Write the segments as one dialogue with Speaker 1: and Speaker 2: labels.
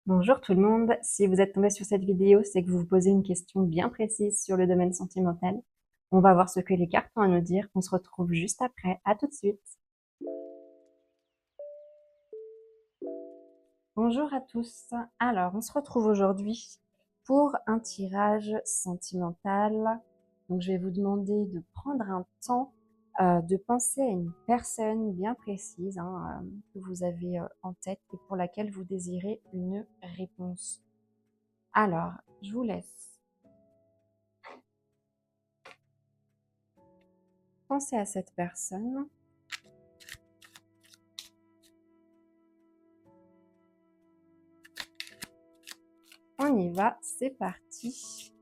Speaker 1: Bonjour tout le monde, si vous êtes tombé sur cette vidéo, c'est que vous vous posez une question bien précise sur le domaine sentimental. On va voir ce que les cartes ont à nous dire, on se retrouve juste après, à tout de suite. Bonjour à tous, alors on se retrouve aujourd'hui pour un tirage sentimental. Donc je vais vous demander de prendre un temps de penser à une personne bien précise que vous avez en tête et pour laquelle vous désirez une réponse. Alors, je vous laisse penser à cette personne. On y va, c'est parti.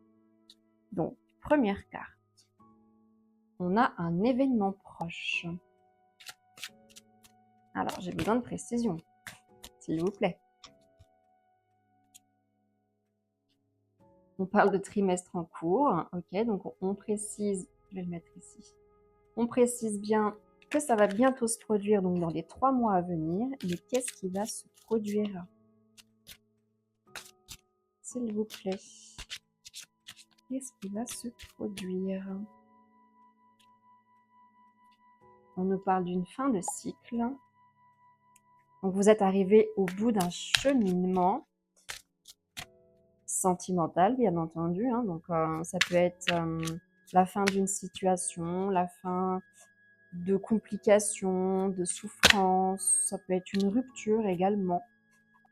Speaker 1: Donc, première carte. On a un événement proche. Alors, j'ai besoin de précision, s'il vous plaît. On parle de trimestre en cours, ok, donc on précise, je vais le mettre ici. On précise bien que ça va bientôt se produire, donc dans les 3 mois à venir, mais qu'est-ce qui va se produire? S'il vous plaît. Qu'est-ce qui va se produire? On nous parle d'une fin de cycle. Donc vous êtes arrivé au bout d'un cheminement sentimental, bien entendu. Donc ça peut être la fin d'une situation, la fin de complications, de souffrances. Ça peut être une rupture également.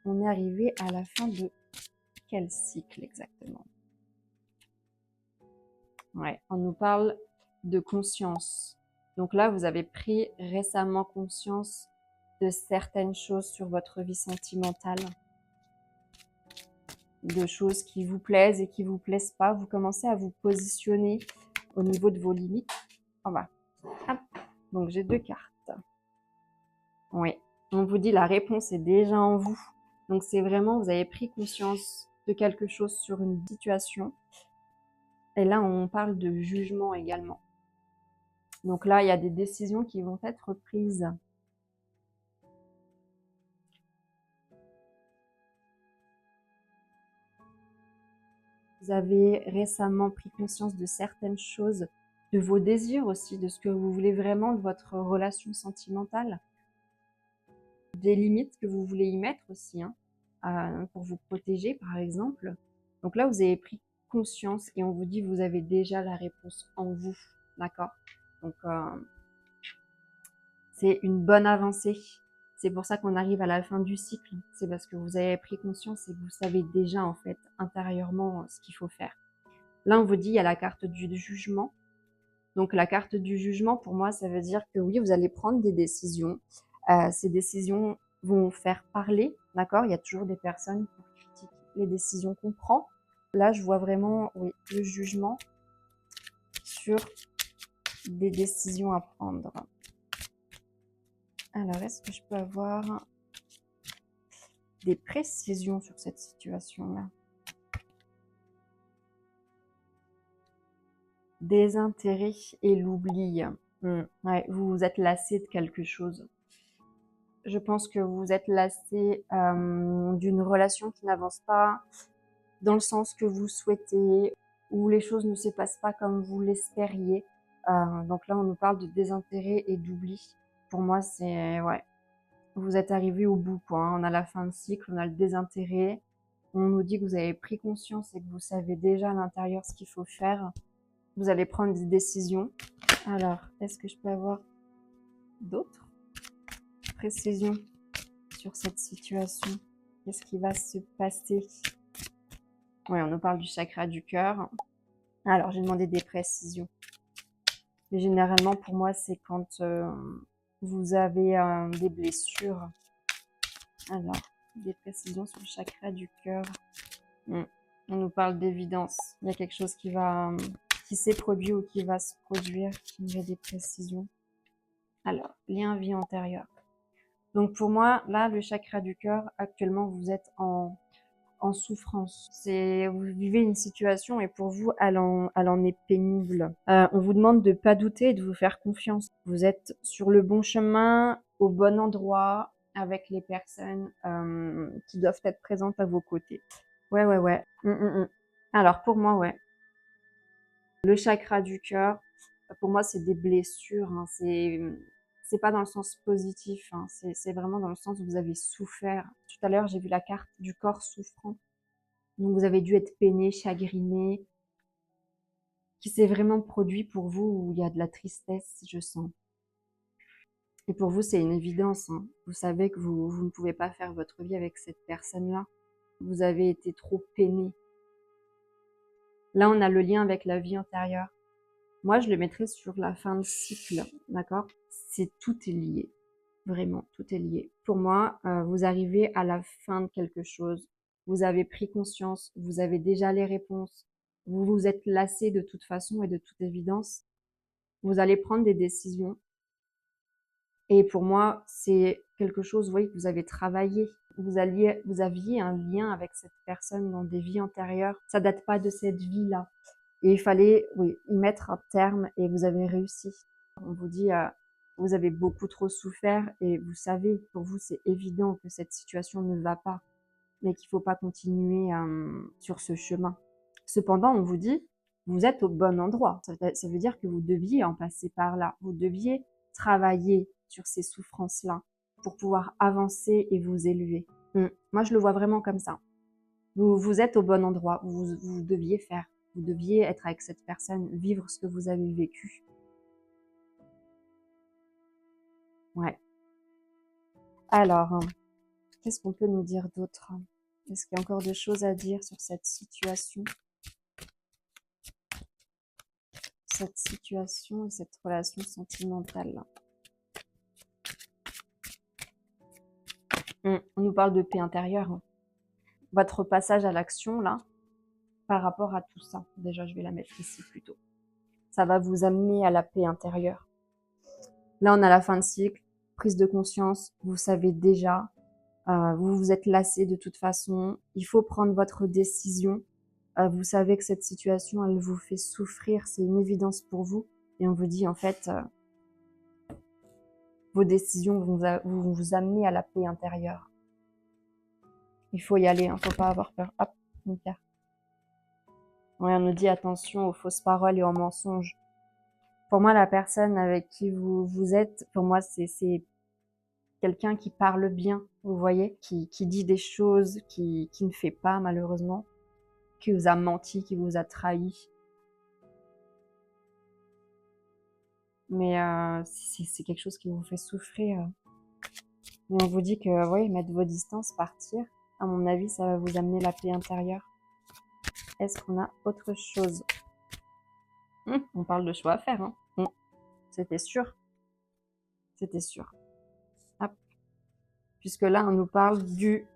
Speaker 1: On est arrivé à la fin de quel cycle exactement? Ouais, on nous parle de conscience. Donc là, vous avez pris récemment conscience de certaines choses sur votre vie sentimentale, de choses qui vous plaisent et qui vous plaisent pas. Vous commencez à vous positionner au niveau de vos limites. On va. Hop. Donc j'ai 2 cartes. Oui, on vous dit la réponse est déjà en vous. Donc c'est vraiment, vous avez pris conscience de quelque chose sur une situation. Et là, on parle de jugement également. Donc là, il y a des décisions qui vont être prises. Vous avez récemment pris conscience de certaines choses, de vos désirs aussi, de ce que vous voulez vraiment de votre relation sentimentale, des limites que vous voulez y mettre aussi, pour vous protéger par exemple. Donc là, vous avez pris conscience et on vous dit que vous avez déjà la réponse en vous, d'accord? Donc c'est une bonne avancée. C'est pour ça qu'on arrive à la fin du cycle. C'est parce que vous avez pris conscience et que vous savez déjà en fait intérieurement ce qu'il faut faire. Là, on vous dit il y a la carte du jugement. Donc la carte du jugement, pour moi, ça veut dire que oui, vous allez prendre des décisions. Ces décisions vont faire parler, d'accord? Il y a toujours des personnes pour critiquer les décisions qu'on prend. Là, je vois vraiment oui, le jugement sur des décisions à prendre. Alors, est-ce que je peux avoir des précisions sur cette situation-là? Désintérêt et l'oubli. Ouais, vous vous êtes lassé de quelque chose. Je pense que vous êtes lassé d'une relation qui n'avance pas dans le sens que vous souhaitez, où les choses ne se passent pas comme vous l'espériez. Donc là, on nous parle de désintérêt et d'oubli. Pour moi, c'est ouais, vous êtes arrivé au bout, quoi. On a la fin de cycle, on a le désintérêt. On nous dit que vous avez pris conscience et que vous savez déjà à l'intérieur ce qu'il faut faire. Vous allez prendre des décisions. Alors, est-ce que je peux avoir d'autres précisions sur cette situation? Qu'est-ce qui va se passer? Oui, on nous parle du chakra du cœur. Alors, j'ai demandé des précisions. Mais généralement, pour moi, c'est quand vous avez des blessures. Alors, des précisions sur le chakra du cœur. On nous parle d'évidence. Il y a quelque chose qui s'est produit ou qui va se produire. J'aimerais des précisions. Alors, lien vie antérieure. Donc pour moi, là, le chakra du cœur, actuellement, vous êtes en souffrance. Vous vivez une situation et pour vous, elle en est pénible. On vous demande de pas douter et de vous faire confiance. Vous êtes sur le bon chemin, au bon endroit. avec les personnes qui doivent être présentes à vos côtés. Ouais, ouais, ouais. Alors pour moi, ouais. Le chakra du cœur, pour moi, c'est des blessures, hein. C'est pas dans le sens positif, hein. C'est vraiment dans le sens où vous avez souffert. Tout à l'heure, j'ai vu la carte du corps souffrant. Donc vous avez dû être peiné, chagriné, qui s'est vraiment produit pour vous où il y a de la tristesse, je sens. Et pour vous, c'est une évidence, hein. Vous savez que vous ne pouvez pas faire votre vie avec cette personne-là. Vous avez été trop peiné. Là, on a le lien avec la vie antérieure. Moi, je le mettrais sur la fin de cycle, d'accord? Tout est lié. Vraiment, tout est lié. Pour moi, vous arrivez à la fin de quelque chose. Vous avez pris conscience, vous avez déjà les réponses. Vous vous êtes lassé de toute façon et de toute évidence. Vous allez prendre des décisions. Et pour moi, c'est quelque chose, vous voyez, que vous avez travaillé. Vous aviez un lien avec cette personne dans des vies antérieures. Ça date pas de cette vie-là. Et il fallait, oui, y mettre un terme et vous avez réussi. On vous dit, vous avez beaucoup trop souffert et vous savez, pour vous, c'est évident que cette situation ne va pas, mais qu'il faut pas continuer sur ce chemin. Cependant, on vous dit, vous êtes au bon endroit. Ça veut dire que vous deviez en passer par là. Vous deviez travailler sur ces souffrances-là pour pouvoir avancer et vous élever. Moi, je le vois vraiment comme ça. Vous êtes au bon endroit. Vous deviez faire. Vous deviez être avec cette personne, vivre ce que vous avez vécu. Ouais. Alors, qu'est-ce qu'on peut nous dire d'autre? Est-ce qu'il y a encore des choses à dire sur cette situation? Cette situation et cette relation sentimentale. On nous parle de paix intérieure. Votre passage à l'action, là, par rapport à tout ça. Déjà, je vais la mettre ici plutôt. Ça va vous amener à la paix intérieure. Là, on a la fin de cycle, prise de conscience. Vous savez déjà, vous vous êtes lassé de toute façon. Il faut prendre votre décision. Vous savez que cette situation, elle vous fait souffrir. C'est une évidence pour vous. Et on vous dit, en fait, vos décisions vont vous amener à la paix intérieure. Il faut y aller, hein, faut pas avoir peur. Hop, une carte. Ouais, on nous dit attention aux fausses paroles et aux mensonges. Pour moi, la personne avec qui vous êtes, pour moi, c'est quelqu'un qui parle bien, vous voyez, qui dit des choses, qui ne fait pas malheureusement, qui vous a menti, qui vous a trahi. Mais c'est quelque chose qui vous fait souffrir. Mais on vous dit que, oui, mettre vos distances, partir, à mon avis, ça va vous amener la paix intérieure. Est-ce qu'on a autre chose? On parle de choix à faire, hein. C'était sûr. C'était sûr. Hop. Puisque là, on nous parle du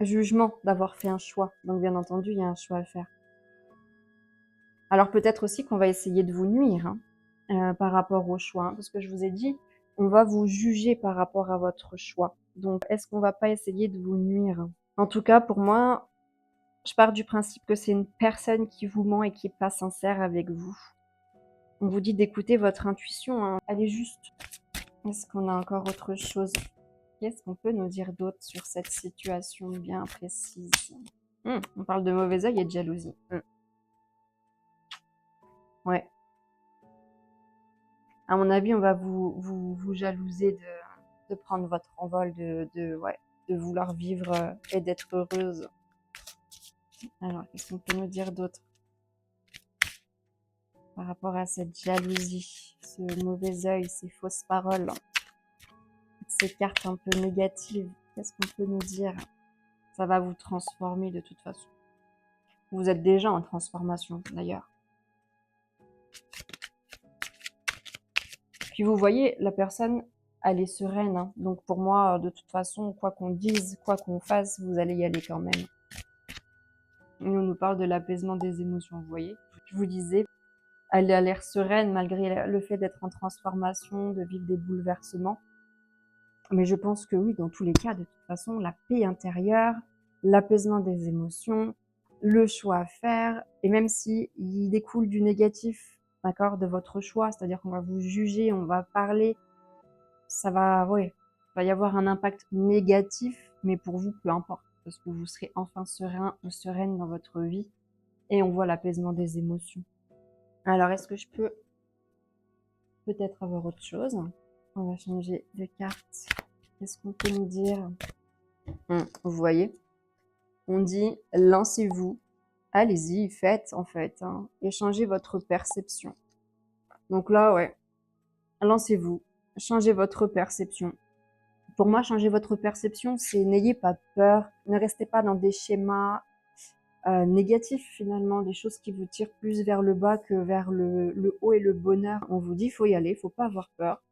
Speaker 1: jugement d'avoir fait un choix. Donc, bien entendu, il y a un choix à faire. Alors, peut-être aussi qu'on va essayer de vous nuire par rapport au choix. Parce que je vous ai dit, on va vous juger par rapport à votre choix. Donc, est-ce qu'on va pas essayer de vous nuire? En tout cas, pour moi, je pars du principe que c'est une personne qui vous ment et qui n'est pas sincère avec vous. On vous dit d'écouter votre intuition, hein. Elle est juste. Est-ce qu'on a encore autre chose? Qu'est-ce qu'on peut nous dire d'autre sur cette situation bien précise? On parle de mauvais œil et de jalousie. Ouais. À mon avis, on va vous jalouser de prendre votre envol, de vouloir vivre et d'être heureuse. Alors, qu'est-ce qu'on peut nous dire d'autre par rapport à cette jalousie, ce mauvais œil, ces fausses paroles, ces cartes un peu négatives? Qu'est-ce qu'on peut nous dire? Ça va vous transformer de toute façon. Vous êtes déjà en transformation d'ailleurs. Puis vous voyez, la personne, elle est sereine, hein. Donc pour moi, de toute façon, quoi qu'on dise, quoi qu'on fasse, vous allez y aller quand même. Et on nous parle de l'apaisement des émotions, vous voyez. Je vous disais, elle a l'air sereine malgré le fait d'être en transformation, de vivre des bouleversements. Mais je pense que oui, dans tous les cas, de toute façon, la paix intérieure, l'apaisement des émotions, le choix à faire, et même si il découle du négatif, d'accord, de votre choix, c'est-à-dire qu'on va vous juger, on va parler, ça va, ouais, va y avoir un impact négatif, mais pour vous, peu importe, parce que vous serez enfin serein ou sereine dans votre vie et on voit l'apaisement des émotions. Alors, est-ce que je peux peut-être avoir autre chose? On va changer de carte. Qu'est-ce qu'on peut nous dire? Vous voyez, on dit lancez-vous, allez-y, faites en fait, hein, et changez votre perception. Donc là, ouais, lancez-vous, changez votre perception. Pour moi, changer votre perception, c'est n'ayez pas peur, ne restez pas dans des schémas négatifs finalement, des choses qui vous tirent plus vers le bas que vers le haut et le bonheur. On vous dit, il faut y aller, il faut pas avoir peur.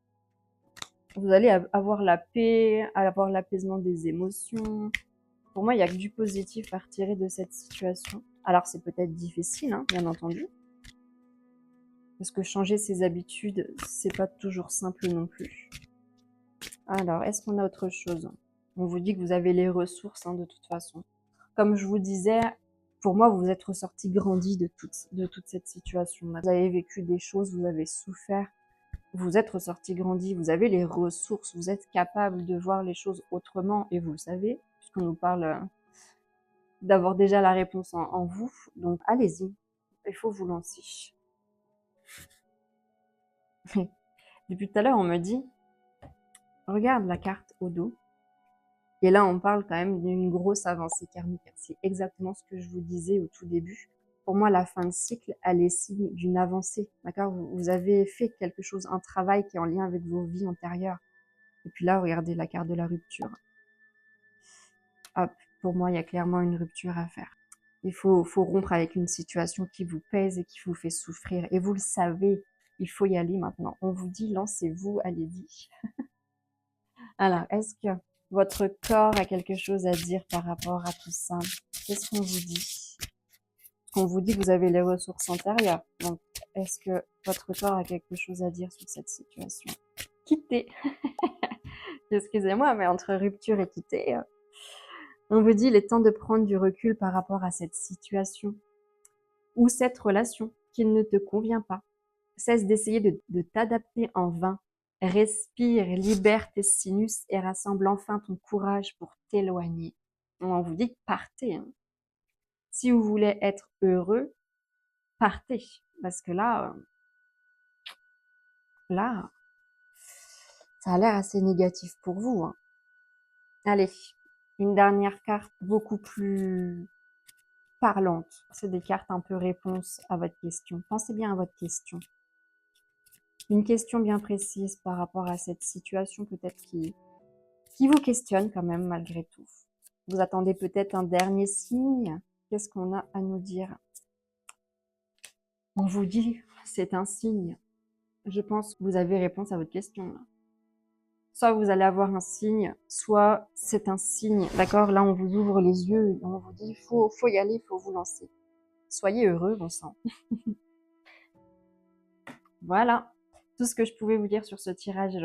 Speaker 1: Vous allez avoir la paix, avoir l'apaisement des émotions. Pour moi, il n'y a que du positif à retirer de cette situation. Alors, c'est peut-être difficile, hein, bien entendu. Parce que changer ses habitudes, c'est pas toujours simple non plus. Alors, est-ce qu'on a autre chose? On vous dit que vous avez les ressources, hein, de toute façon. Comme je vous disais, pour moi, vous êtes ressorti grandi de toute cette situation. Vous avez vécu des choses, vous avez souffert. Vous êtes ressorti grandi, vous avez les ressources, vous êtes capable de voir les choses autrement et vous le savez, puisqu'on nous parle d'avoir déjà la réponse en vous. Donc, allez-y, il faut vous lancer. Depuis tout à l'heure, on me dit, regarde la carte au dos. Et là, on parle quand même d'une grosse avancée karmique. C'est exactement ce que je vous disais au tout début. Pour moi, la fin de cycle, elle est signe d'une avancée. D'accord? Vous avez fait quelque chose, un travail qui est en lien avec vos vies antérieures. Et puis là, regardez la carte de la rupture. Hop, pour moi, il y a clairement une rupture à faire. Il faut rompre avec une situation qui vous pèse et qui vous fait souffrir. Et vous le savez, il faut y aller maintenant. On vous dit, lancez-vous, allez-y. Alors, est-ce que votre corps a quelque chose à dire par rapport à tout ça? Qu'est-ce qu'on vous dit? On vous dit que vous avez les ressources intérieures. Donc, est-ce que votre corps a quelque chose à dire sur cette situation? Quitter. Excusez-moi, mais entre rupture et quitter, on vous dit il est temps de prendre du recul par rapport à cette situation ou cette relation qui ne te convient pas. Cesse d'essayer de t'adapter en vain. Respire, libère tes sinus et rassemble enfin ton courage pour t'éloigner. On vous dit partez. Hein. Si vous voulez être heureux, partez. Parce que là, ça a l'air assez négatif pour vous. Hein. Allez, une dernière carte beaucoup plus parlante. C'est des cartes un peu réponse à votre question. Pensez bien à votre question. Une question bien précise par rapport à cette situation peut-être qui vous questionne quand même malgré tout. Vous attendez peut-être un dernier signe. Qu'est-ce qu'on a à nous dire? On vous dit, c'est un signe. Je pense que vous avez réponse à votre question. Là. Soit vous allez avoir un signe, soit c'est un signe. D'accord? Là, on vous ouvre les yeux et on vous dit, faut y aller, il faut vous lancer. Soyez heureux, bon sang. Voilà. Tout ce que je pouvais vous dire sur ce tirage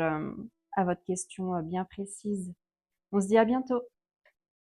Speaker 1: à votre question bien précise. On se dit à bientôt.